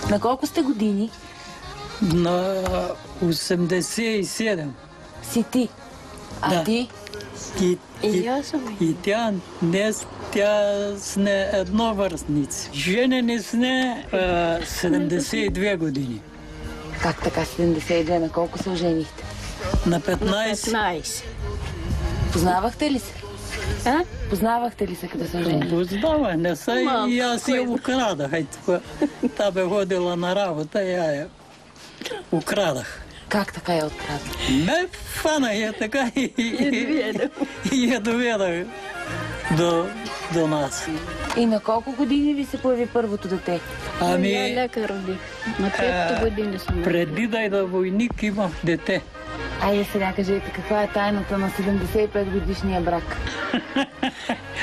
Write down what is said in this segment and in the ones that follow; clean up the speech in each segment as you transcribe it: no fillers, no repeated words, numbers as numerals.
На колко сте години? На 87. Си ти. А Да. ти? И аз съм. И тя сме едновърстници. Женени сме 72 години. Как така 72? На колко се оженихте? На 15. 15. Познавахте ли се? А? Познавахте ли се, като се оженихте? Познава, не са и аз я украдах. Та бе ходила на работа, я украдах. Как така я открадна? Ме фанах я така и я доведах до нас. И на колко години ви се появи първото дете? Я лекар родих. На 5 години съм. Преди да ида войник имах дете. Айде сега кажете, каква е тайната на 75 годишния брак?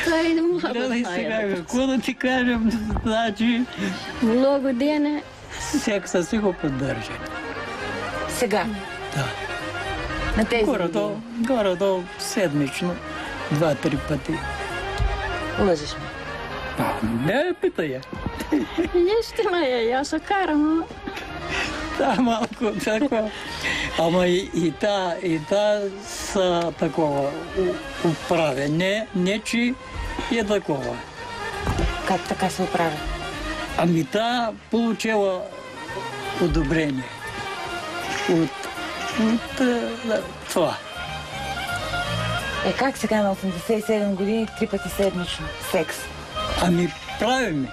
Това е много Гледай сега, какво да ти кажем, значи много дена. секса си го поддържа. Сега? Да. На тези Горе-долу седмично, 2-3 пъти. Лъжеш ме. Не, питай я. Истина е, аз се карам. Да, малко такова. Ама и та са такова оправя. Не, че е такова. Как така се оправя? Ами та получила одобрение от това. Как сега на 87 години 3 пъти седмично секс? Ами правиме.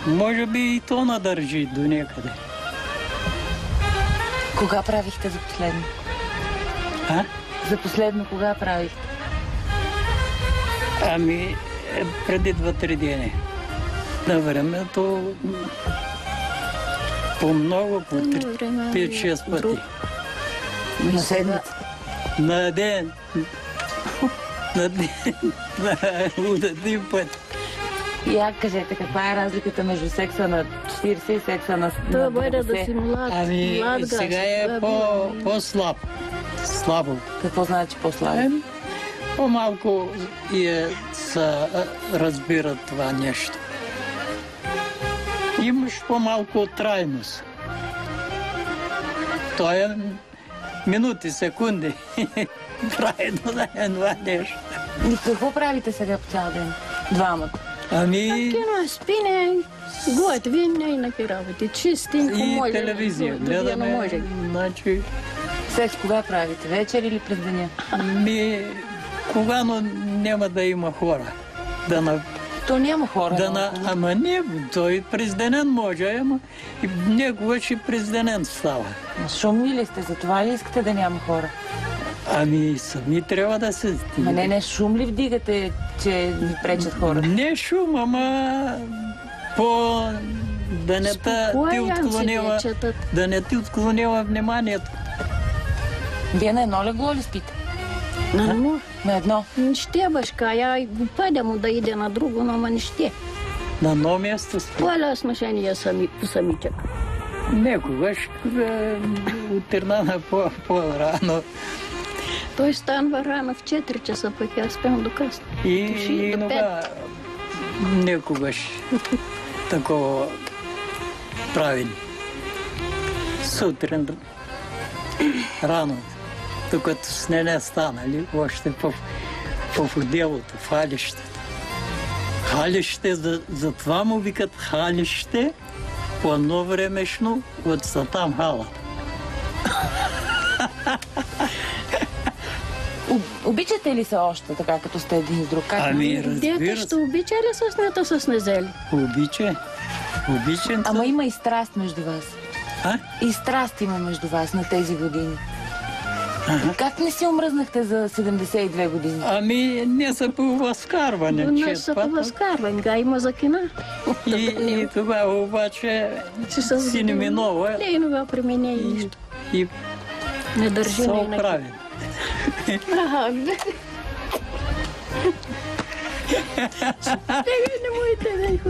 Може би и то надържи до някъде. Кога правихте за последно? А? За последно кога правихте? Ами преди 2-3 дни. На времето по много, по 5-6 пъти. На седмица. На ден. От един път. Я кажете, каква е разликата между секса на 40 и секса на 50? Това бъде да си млад. Ами сега е по-слаб. Слабо. Какво значи по-слабо? По-малко се разбира това нещо. Имаш по-малко трайност. То е минути, секунди. Трайно да е това нещо. И какво правите сега по цял ден? Двамата. Ами Кино, спине, готвим някакви работи. Чистенько може. и телевизия. Гледаме, значи... Секс кога правите? Вечер или през деня? Когато няма да има хора. То няма хора. Ама не, той президент може, ама и някога ще президент става. Шумни ли сте? За това ли искате да няма хора? Ами сами трябва да се... Не, шум ли вдигате, че ви пречат хора? Не шум, ама да не ти отклонява вниманието. Вие на едно легло ли спите? На едно. На едно? Не ще, башка. Я го падя му да иде на друго, но не ще. На едно място спи. Поля смешение по самичък. Некогаш утрина по-рано. Той станва рано в 4 часа, пък аз спям до късно. И некогаш такова правим. Сутрин рано, докато с не станали, още в отделото, в халището. Халище, затова му викат халище, по едно времешно от Сатам халата. Обичате ли се още така, като сте един с друг? Ами, разбира Дете се. ще обича ли с нето с незели? Обичам. Ама има и страст между вас. И страст има между вас на тези години. Как не си омръзнахте за 72 години? Ами, не са по възкарване. Не са по възкарване, га има за кина. И тогава обаче си не минува. Не инога при мене и нищо. И не държи се на оправи. Не можете да их